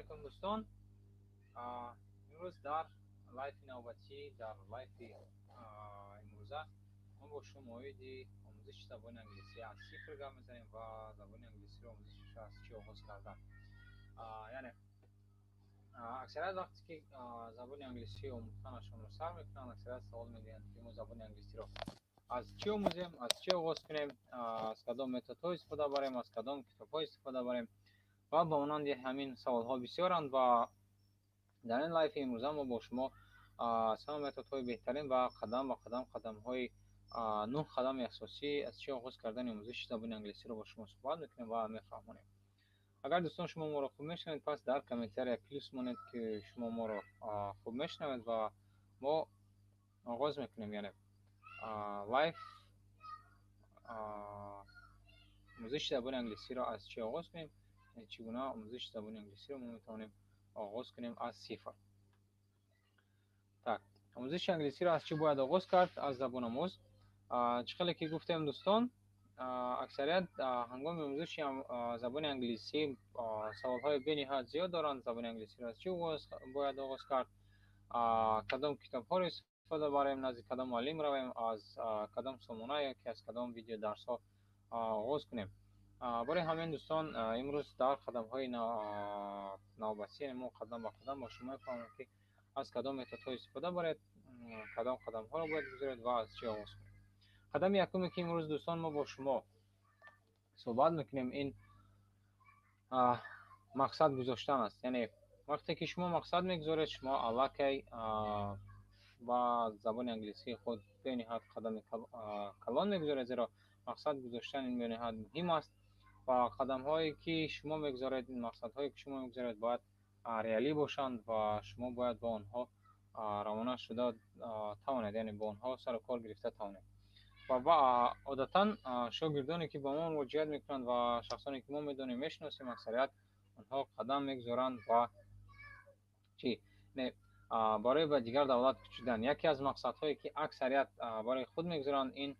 علیکم دوستان. امروز در لایف نوبتی در لایف امروزه ما با شما موعد آموزش زبان انگلیسی از صفر گام میزنیم و زبان انگلیسی رو آموزشش از چی آغاز کردن. یعنی اکثریت وقتی که زبان انگلیسی آموختنشون رو سر میکنن اکثریت سوال میگن که ما زبان انگلیسی رو از چی آموزیم، از چی آغاز کنیم، از کدام متدها استفاده بریم، از کدام کتاب‌ها استفاده بریم و با مانند همین سوال‌ها بسیارند و در این لایف امروز ما با شما از همه متدهای بهترین و قدم‌های 9 قدم اساسی از چه آغاز کردن آموزش زبان انگلیسی رو با شما صحبت میکنیم و میفهمونیم. اگر دوستان شما ما رو خوب میشنوید پس در کامنت‌ها پلیس مونید که شما ما رو خوب میشنوید و ما آغاز میکنیم. یعنی لایف آموزش زبان انگلیسی را از چه آغاز کنیم، چگونه آموزش زبان انگلیسی رو ما میتونیم آغاز کنیم از صفر. так آموزش انگلیسی را از چی باید آغاز کرد؟ از زبان آموز. چقدر که گفتم دوستان، اکثریت هنگام آموزش زبان انگلیسی سوال‌های بی‌نهایت زیاد دارند. زبان انگلیسی را از چی باید آغاز کرد؟ کدام کتاب‌ها را استفاده بریم، نزد کدام معلم رویم، از کدام سامانه یا که از کدام ویدیو درس‌ها آغاز کنیم. برای همین دوستان امروز در قدم‌های نوبتی ما قدم به قدم با شما می‌فهمم که از کدام متدها استفاده برید، کدام قدم‌ها را باید بگذارید و از چی آغاز کنید. قدم یکمی که امروز دوستان ما با شما صحبت میکنیم این مقصد گذاشتن است. یعنی وقتی که شما مقصد میگذارید شما الکی با زبان انگلیسی خود به نهایت قدم کلان میگذارید، زیرا مقصد گذاشتن این به نهایت مهم است و قدم هایی که شما میگذارید، این مقصد هایی که شما میگذارید باید ریالی باشند و شما باید با آنها روانه شده توانید، یعنی با آنها سر و کار گرفته توانید. و عادتا شاگردانی که با ما مواجهت میکنند و شخصانی که ما میدونیم میشناسیم اکثریت آنها قدم میگذارند و چی نه برای به دیگر دولت کشیدن. یکی از مقصدهایی که اکثریت برای خود میگذارند این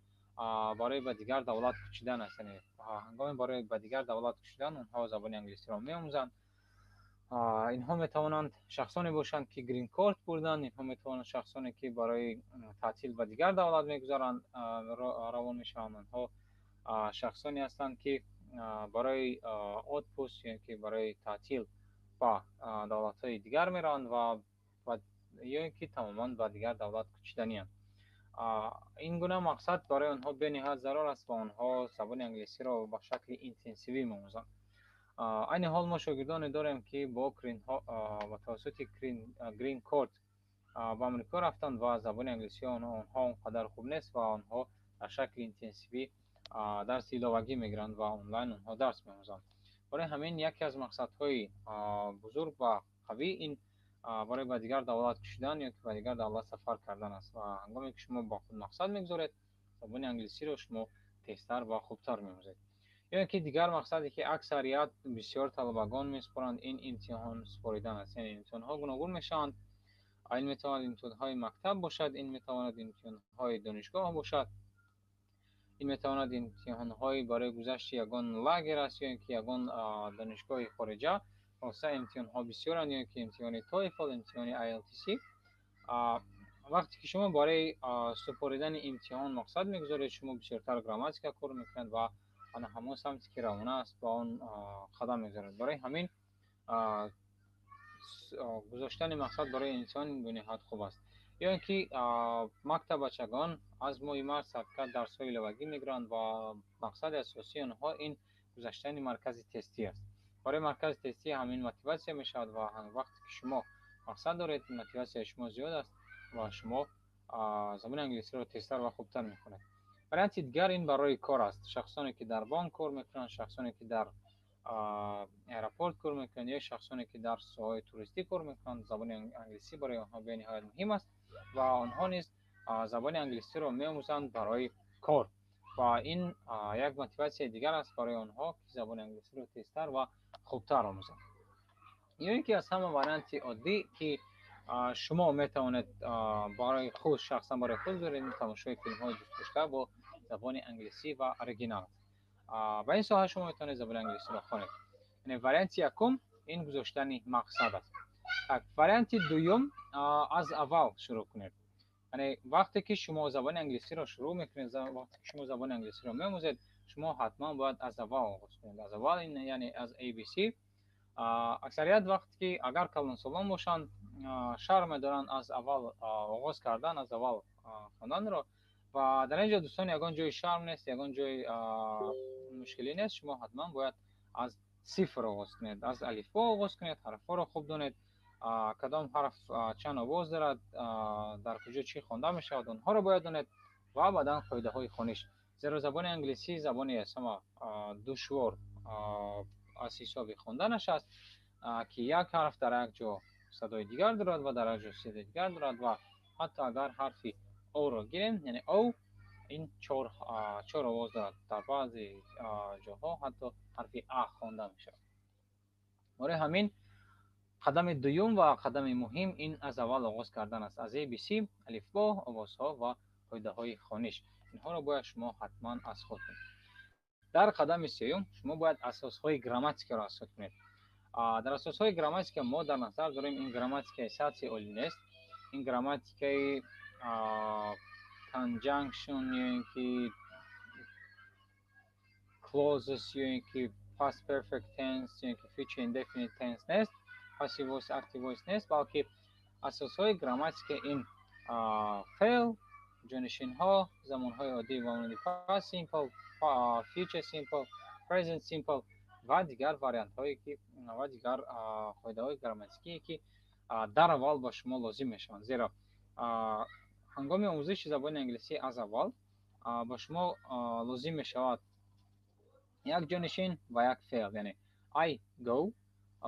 برای به دیگر دولت کشیدن است. یعنی هنگام برای به دیگر دولت کشیدن اونها زبان انگلیسی را میآموزند. اینها میتوانند شخصانی باشند که گرین کارت بردن، اینها میتوانند شخصانی که برای تعطیل به دیگر دولت میگذارند روان میشوند، آنها شخصانی هستند که برای آوتپوست یعنی که برای تعطیل با دولت های دیگر میروند و یا اینکه تماما با دیگر دولت کشیدنی هستند. این گونه مقصد برای آنها به نهایت ضرور است و آنها زبان انگلیسی را به شکل اینتنسیوی می‌آموزند. این حال ما شاگردانی داریم که با توسط گرین کارت با امریکا رفتند و زبان انگلیسی آنها اونقدر خوب نیست و آنها در شکل اینتنسیوی درس علاوگی میگیرند و آنلاین آنها درس می‌آموزند. برای همین یکی از مقصدهای بزرگ و قوی این برای به دیگر دولت کشیدن یا که به دیگر دولت سفر کردن است و هنگامی که شما با خود مقصد میگذارید زبان انگلیسی را شما تیزتر و خوبتر می‌آموزید. یا اینکه دیگر مقصدی که اکثریت بسیار طلبگان میسپارند این امتحان سپاریدن است. یعنی امتحان‌ها گوناگون میشوند. این میتواند امتحان‌های مکتب باشد، این میتواند امتحان‌های دانشگاه باشد، این میتواند امتحان‌های برای گذشت یگان لاگر است یا اینکه یگان دانشگاه خارجه. واسه امتحان‌ها بسیارند، یا اینکه امتحان تویفل، امتحان IELTS. وقتی که شما برای سپاریدن امتحان مقصد میگذارید شما بسیارتر گراماتیک کار میکنید و آن همون سمتی که روانه است با آن قدم میگذارید. برای همین گذاشتن مقصد برای انسان به نهایت خوب است. یا اینکه مکتب بچگان از مهمه سبکت درس‌های علاوگی میگیرند و مقصد اساسی آنها این گذاشتن مرکز تستی است. برای مرکز تستی همین موتیواسیون میشود و وقتی که شما مقصد دارید موتیواسیون شما زیاد است و شما زبان انگلیسی را تیزتر و خوبتر میکنید. برای دیگر این برای کار است. شخصانی که در بانک کار میکنند، شخصانی که در ایرپورت کار میکنند یا شخصانی که در ساحه توریستی کار میکنند زبان انگلیسی برای آنها به نهایت مهم است و آنها نیز زبان انگلیسی را میآموزند برای کار و این یک موتیواسیون دیگر است برای آنها که زبان انگلیسی را تیزتر و خوبتر آموزند. یا اینکه از همه وارنت عادی که شما میتوانید برای خود شخصا برای خود بذارید تماشای فیلم های دوست داشته با زبان انگلیسی و اورجینال. و این ساحه شما میتونید زبان انگلیسی را خوانید. یعنی وارنت یکم این گذاشتن مقصد است. وریانت دوم از اول شروع کنید. یعنی وقتی که شما زبان انگلیسی را شروع میکنید، وقتی که شما زبان انگلیسی را میآموزید، شما حتما باید از اول آغاز کنید. از اول این یعنی از ABC. اکثریت وقتی که اگر کلان سالان باشند شرم دارن از اول آغاز کردن، از اول خواندن را. و در اینجا دوستان یگان جای شرم نیست، یگان جای مشکلی نیست. شما حتما باید از صفر آغاز کنید، از الف با آغاز کنید، حرف ها را خوب دانید، کدام حرف چند آواز دارد، در کجا چی خوانده می شود، اونها را باید دانید و بعدا قاعده های خوانش. زیرا زبان انگلیسی زبانی است اما دشوار از حساب خواندنش است که یک حرف در یک جا صدای دیگر دارد و در یک جا صدای دیگر دارد و حتی اگر حرفی او را گیریم یعنی او این چهار آواز دارد، در بعضی جاها حتی حرفی ا خوانده می شود. برای همین قدم دوم و قدم مهم این از اول آغاز کردن است، از ABC، الف با، آوازها و قاعده های خوانش. اینها را باید شما حتما از خود کنید. در قدم سوم شما باید اساس های گراماتیک را اساس کنید. در اساس های گراماتیک ما در نظر داریم این گراماتیک سطح عالی نیست، این گراماتیک conjunction یا اینکه clauses یا اینکه past perfect tense یا اینکه future indefinite tense نیست، passive voice active voice نیست، بلکه اساس های گراماتیک این fail، جانشین ها، زمان های عادی و مانند past simple، future simple، present simple و دیگر واریانت هایی که و دیگر قاعده های گراماتیکی که در اول با شما لازم میشوند. زیرا هنگام آموزش زبان انگلیسی از اول با شما لازم میشود یک جانشین و یک فعل، یعنی I go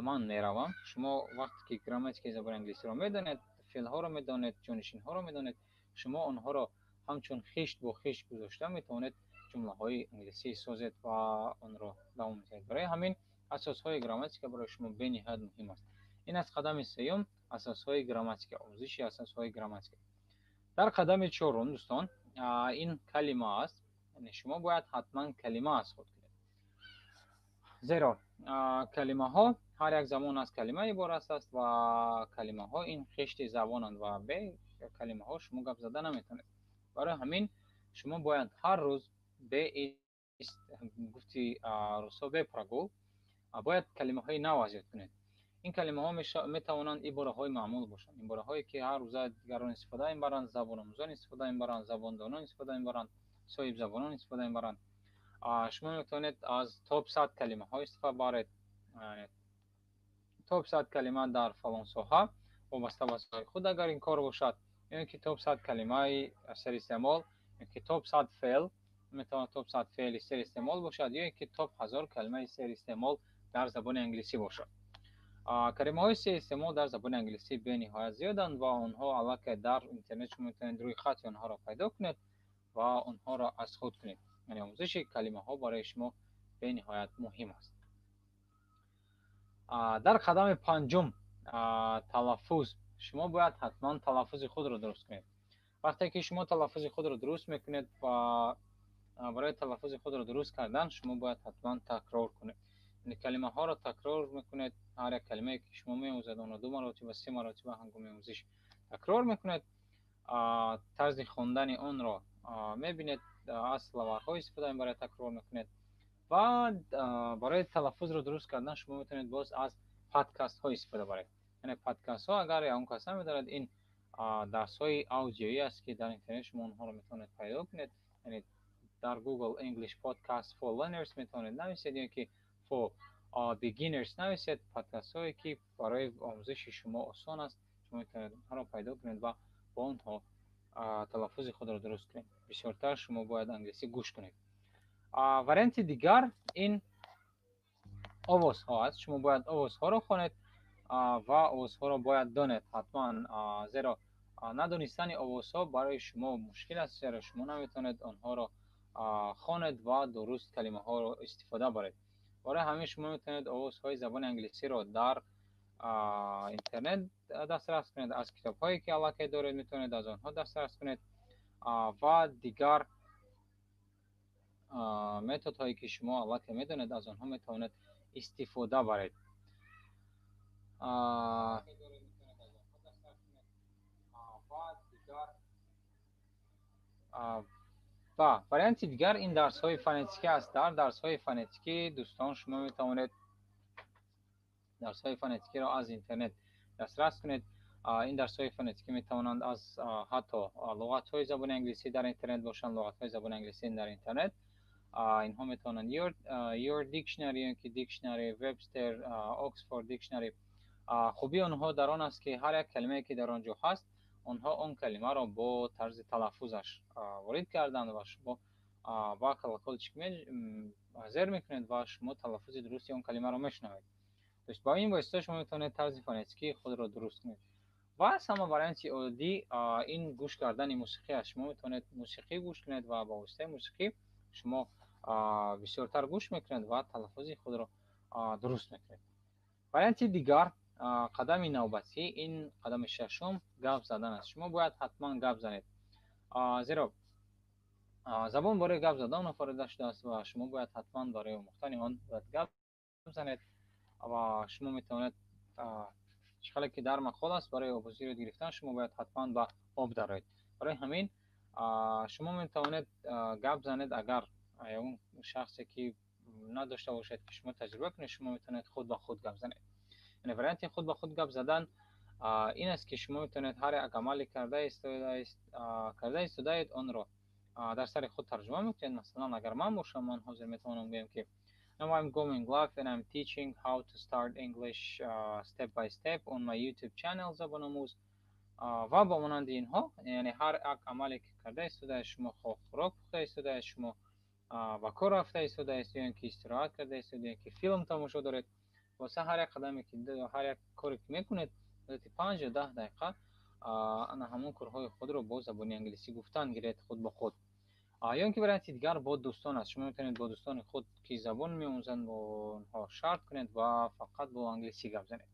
من میروم. شما وقتی که گراماتیک زبان انگلیسی را میدانید، فعل ها را میدانید، جانشین ها را میدانید، شما آنها را همچون خشت با خشت گذاشته میتوانید جمله های انگلیسی سازید و آن را دوام میدهید. برای همین اساس های گراماتیک برای شما به نهایت مهم است. این از قدم سوم، اساس های گراماتیک، آموزش اساس های گراماتیک. در قدم چهارم دوستان این کلمه است، یعنی شما باید حتما کلمه از خود کنید. زیرا کلمه ها هر یک زمان از کلمه عبارت است و کلمه ها این خشت زبانند و به کلمه ها شما گپ زده نمیتونید. برای همین شما باید هر روز به گفتی روسا به پراگو باید کلمه های نو ایجاد کنید. این کلمه ها می توانند عباره های معمول باشند، عباره هایی که هر روز دیگران استفاده میبرند، زبان آموزان استفاده میبرند، زبان دانان استفاده میبرند، صاحب زبانان استفاده میبرند. شما میتونید از تاپ 100 کلمه ها استفاده ببرید. تاپ 100 کلمه در فلان ساحه وابسته به ساحه خود اگر این کار باشد، یعنی که تاپ 100 کلمه سر استعمال، یعنی که تاپ 100 فعل میتواند تاپ 100 فعل سر استعمال باشد، یا اینکه تاپ 1000 کلمه سر استعمال در زبان انگلیسی باشد. کلمه های سر استعمال در زبان انگلیسی به نهایت زیادند و آنها علاقه در اینترنت شما میتونید روی خط آنها را پیدا کنید و آنها را از خود کنید. یعنی آموزش کلمه ها برای شما به نهایت مهم است. در قدم پنجم تلفظ، شما باید حتما تلفظ خود را درست کنید. وقتی که شما تلفظ خود را درست میکنید و برای تلفظ خود را درست کردن شما باید حتما تکرار کنید. یعنی کلمه ها را تکرار میکنید، هر یک کلمه که شما میآموزید آن را 2 مرتبه و 3 مرتبه هنگام آموزش تکرار میکنید. طرز خواندن آن را میبینید، از لوحه‌های استفاده برای تکرار میکنید و برای تلفظ رو درست کردن شما میتونید باز از پادکست ها استفاده برید. یعنی پادکست ها اگر اون کس نمیدارد این درس های آودیویی است که در اینترنت شما اونها رو میتونید پیدا کنید. یعنی در گوگل انگلیش پادکست فور لرنرز میتونید نویسید یا که فور بیگینرز نویسید. پادکست هایی که برای آموزش شما آسان است شما میتونید اونها رو پیدا کنید و با اونها تلفظ خود رو درست کنید. بسیارتر شما باید انگلیسی گوش کنید. وریانت دیگر این آواز ها است. شما باید آواز ها را خوانید و آواز ها را باید دانید حتما، زیرا ندانستن آواز ها برای شما مشکل است، زیرا شما نمیتونید آنها را خوانید و درست کلمه ها را استفاده برید. برای همین شما میتونید آواز های زبان انگلیسی را در اینترنت دسترس کنید، از کتاب هایی که علاقه دارید میتونید از آنها دسترس کنید و دیگر متد هایی که شما علاقه میدونید از آنها میتونید استفاده برید. و وریانت دیگر این درس های فونتیکی است. در درس های فونتیکی دوستان شما می توانید درس های فونتیکی را از اینترنت دسترس کنید. این درس های فونتیکی می توانند از حتی لغت های زبان انگلیسی در اینترنت باشند، لغت های زبان انگلیسی در اینترنت. اینها می توانند your dictionary که دیکشنری، وبستر، اکسفورد دیکشنری. خوبی آنها در آن است که هر یک کلمه که در آنجا هست آنها آن کلمه را با طرز تلفظش وارد کردند و شما با کلکلچ حاضر میکنید و شما تلفظ درستی آن کلمه را میشنوید. با این واسطه شما میتونید طرز فونتیکی خود را درست کنید. و از همه وارنتی اودی این گوش کردن موسیقی است. شما میتونید موسیقی گوش کنید و با واسطه موسیقی شما بسیارتر گوش میکنید و تلفظ خود را درست میکنید. وارنتی دیگر قدم نوبتی این قدم ششم گپ زدن است. شما باید حتما گپ زنید، زیرا زبان برای گپ زدن آفریده شده است و شما باید حتما برای آموختن آن باید گپ بزنید. و شما میتونید شغلی که در مقال است برای آبزیر گرفتن شما باید حتما به آب درآیید. برای همین شما میتونید گپ زنید. اگر اون شخصی که نداشته باشد که شما تجربه کنید شما میتونید خود با خود گپ زنید. یعنی وریانت خود با خود گپ زدن این است که شما میتونید هر یک عملی کرده اید آن را در سر خود ترجمه میکنید. مثلا اگر من باشم من حاضر میتونم بگم که now I'm going live and I'm teaching how to start English step by step on my YouTube channel زبان آموز و با مانند اینها. یعنی هر یک عملی که کرده اید شما خوراک پخته اید شما و کار رفته اید یا اینکه استراحت کرده اید یا اینکه فیلم تماشا دارید. واسه هر یک قدمی که هر یک کاری که میکنید مدت 5 یا 10 دقیقه انا همون کارهای خود رو با زبان انگلیسی گفتن گیرید خود با خود. یا اینکه برای دیگر با دوستان است. شما میتونید با دوستان خود که زبان میآموزند با اونها شرط کنید و فقط با انگلیسی گپ زنید.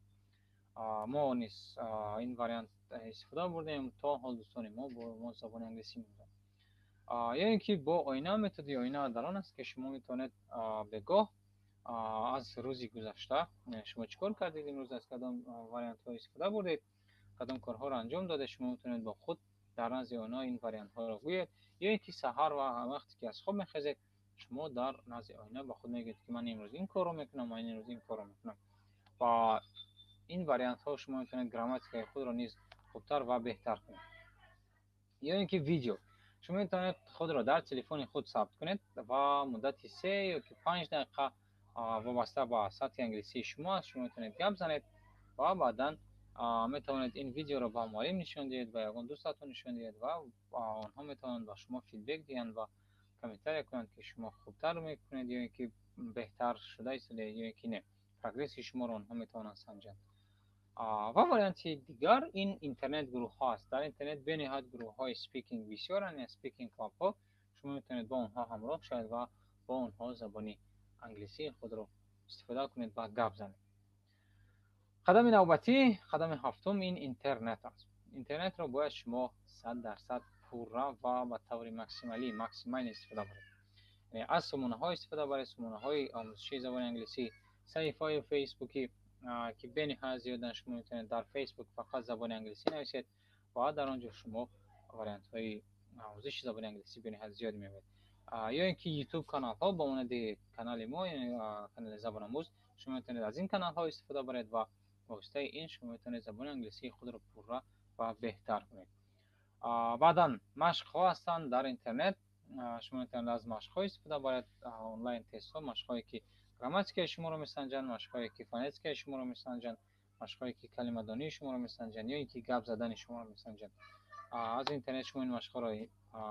ما نیز این واریانت استفاده بردیم تا حال دوستان ما با ما زبان انگلیسی میآموزند. یا اینکه با آینه متد آینه در آن است که شما میتونید بگاه از روزی گذشته شما چیکار کردید امروز، از کدام واریانت ها استفاده بردید، کدام کارها را انجام داده. شما میتونید با خود در نزد آنها این واریانت ها را گویید. یا اینکه سحر و وقتی که از خواب میخیزید شما در نزد آینه با خود میگید که من امروز این کارو میکنم، من امروز این کارو میکنم. و این واریانت ها شما میتونید گراماتیک خود را نیز خوبتر و بهتر کنید. یا اینکه ویدیو شما میتونید خود را در تلفن خود ثبت کنید و مدت 3 یا 5 دقیقه وابسته با سطح انگلیسی شما میتونید گپ زنید و بعدا میتونید این ویدیو را با معلم نشان دهید و یگان دوستاتون نشان دهید و آنها میتونند با شما فیدبک دهند و کامنت کنند که شما خوبتر میکنید یا اینکه بهتر شده است یا اینکه نه. پروگرس شما را آنها میتونند سنجند. و واریانت دیگر این اینترنت گروه ها است. در اینترنت به نهایت گروه های سپیکینگ بسیارند، سپیکینگ کلاب ها. شما میتونید با اونها همراه شوید و با اونها زبانی انگلیسی خود رو استفاده کنید و گپ زنید. قدم نوبتی قدم هفتم این اینترنت است. اینترنت رو باید شما 100% پورا و به طور ماکسیمال استفاده کنید. یعنی از سمونه های استفاده برای سمونه های آموزشی زبان انگلیسی، صفحه های فیسبوکی که به نهایت زیاد شما میتونید در فیسبوک فقط زبان انگلیسی نویسید و در آنجا شما واریانت های آموزش زبان انگلیسی به نهایت زیاد میبینید. یا اینکه یوتیوب کانال ها با مانند کانال ما یعنی کانال زبان آموز شما میتونید از این کانال ها استفاده برید و واسطه این شما میتونید زبان انگلیسی خود را پورا و بهتر کنید. بعدا مشق ها هستند در اینترنت. شما میتونید از مشق های استفاده برید. آنلاین تست ها، مشق هایی که گراماتیک شما رو میسنجند، مشق هایی که فونتیک شما رو میسنجند، مشق هایی که کلمه دانی شما رو میسنجند یا اینکه گپ زدن شما رو میسنجند. از اینترنت شما این مشق ها را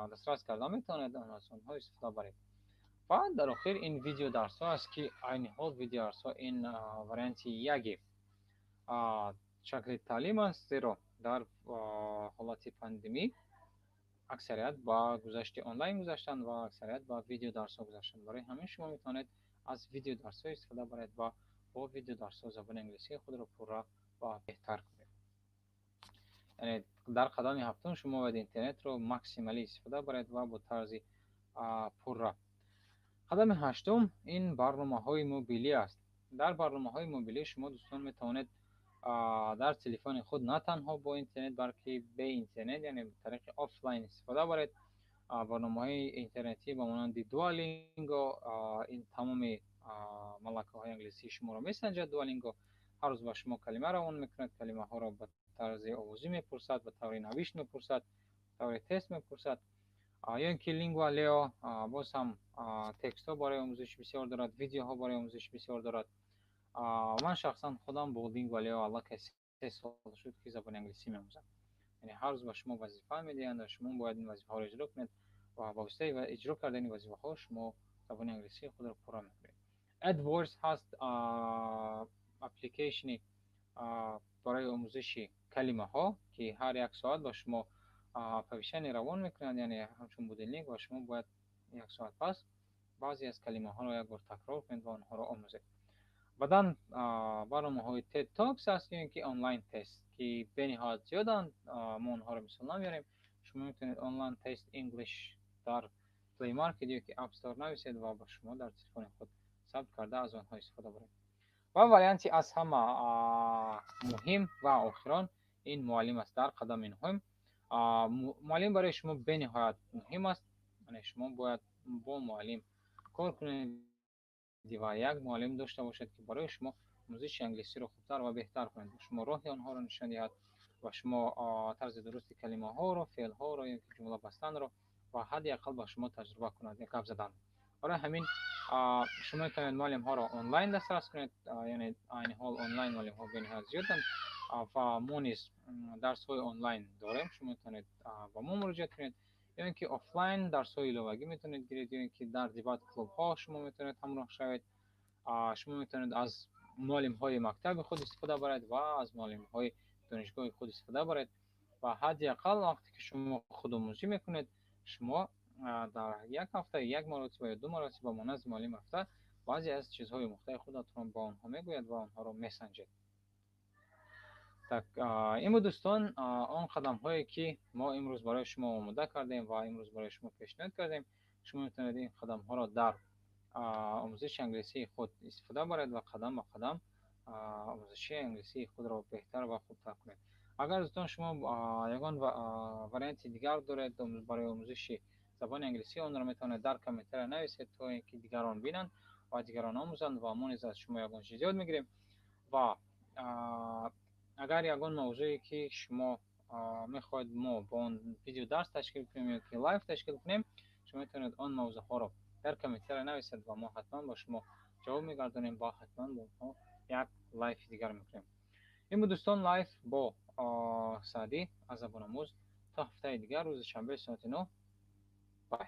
دسترس کرده میتونید از اونها استفاده برید. و در آخر این ویدیو درس ها است که عین حال ویدیو درس ها این واریانت یکی شکل تعلیم است، زیرا در حالت پاندمی اکثریت با گذشته آنلاین گذاشتن و اکثریت با ویدیو درس ها گذاشتن. برای همین شما میتونید از ویدیو درس ها استفاده برید و با ویدیو درس ها زبان انگلیسی خود را پورا و بهتر کنید. یعنی در قدم هفتم شما باید اینترنت رو ماکسیمالی استفاده برید و با طرز پورا. قدم هشتم این برنامه های موبیلی است. در برنامه های موبیلی شما دوستان میتونید در تلفن خود نه تنها با اینترنت بلکه به اینترنت یعنی به طریق آفلاین استفاده برید. برنامه‌های اینترنتی با مانند دوالینگو، این تمام ملکه‌های انگلیسی شما را میسنجد. دوالینگو هر روز با شما کلمه روان میکند، کلمه ها را به طرز آوازی میپرسد، به طور نوشت میپرسد، به طور تست میپرسد. یا اینکه لینگوا لیو باز هم تکست ها برای آموزش بسیار دارد، ویدیو ها برای آموزش بسیار دارد. من شخصا خودم با لینگوا لیو الله که 3 سال شد که زبان انگلیسی می‌آموزم. یعنی هر روز به شما وظیفه میدهند و شما باید این وظیفه ها را اجرا کنید و با واسطه اجرا کردن این وظیفه ها شما زبان انگلیسی خود را پورا میکنید. ادورز هست اپلیکیشنی برای آموزش کلمه ها که هر یک ساعت با شما پویشنی روان میکنند، یعنی همچون بودلینگ و شما باید 1 ساعت پس بعضی از کلمه ها را یک بار تکرار کنید و آنها را آموزید. بعداً برنامه‌های تد تاکس هست که آنلاین تست که به نهایت زیادن، ما اونها رو مثال نمیاریم. شما میتونید آنلاین تست انگلیش در پلی مارکت یا که اپ استور نویسید و با شما در تلفن خود ثبت کرده از آنها استفاده برید. و وریانتی از همه مهم و آخران این معلم است. در قدم مهم معلم برای شما به نهایت مهم است. یعنی شما باید با معلم کار کنید و یک معلم داشته باشد که برای شما آموزش انگلیسی رو خوبتر و بهتر کنید، شما راه آنها رو نشان دهد و شما طرز درست کلمه ها رو، فعل ها رو یا جمله بستن رو و حداقل با شما تجربه کند، یک گپ زدن. برای همین شما میتونید معلم ها رو آنلاین دسترس کنید، یعنی این حال آنلاین معلم ها به نهایت زیادن و ما نیز درس های آنلاین داریم. شما میتونید با ما مراجعه کنید، یا اینکه آفلاین درس های لغوی میتونید گیرید، یا اینکه در دیبات کلوب ها شما میتونید همراه شوید. شما میتونید از معلم های مکتب خود استفاده برید و از معلم های دانشگاه خود استفاده برید و حداقل وقتی که شما خود آموزی میکنید شما در یک هفته یک مرتبه یا 2 مرتبه با منظم معلم هفته بعضی از چیزهای مختلف خودتون با آنها میگوید و آنها رو میسنجید. tak این بود دوستان آن قدم هایی که ما امروز برای شما آماده کردیم و امروز برای شما پیشنهاد کردیم. شما میتونید این قدم ها را در آموزش انگلیسی خود استفاده برید و قدم به قدم آموزش انگلیسی خود را بهتر و خوبتر کنید. اگر دوستان شما یگان وریانت دیگر دارید برای آموزش زبان انگلیسی، آن را میتونید در کامنتر نویسید تا اینکه دیگران بینند و دیگران آموزند و ما نیز از شما یگان چیز یاد میگیریم. و اگر یگان موضوعی که شما میخواید ما با اون ویدیو درس تشکیل کنیم یا که لایف تشکیل کنیم، شما میتونید آن موضوع ها رو در کامنتر نویسید و ما حتما با شما جواب میگردونیم و حتما با یک لایف دیگر میکنیم. این بود دوستان لایف با سعدی از زبان آموز. تا هفته دیگر روز شنبه ساعت 9. بای.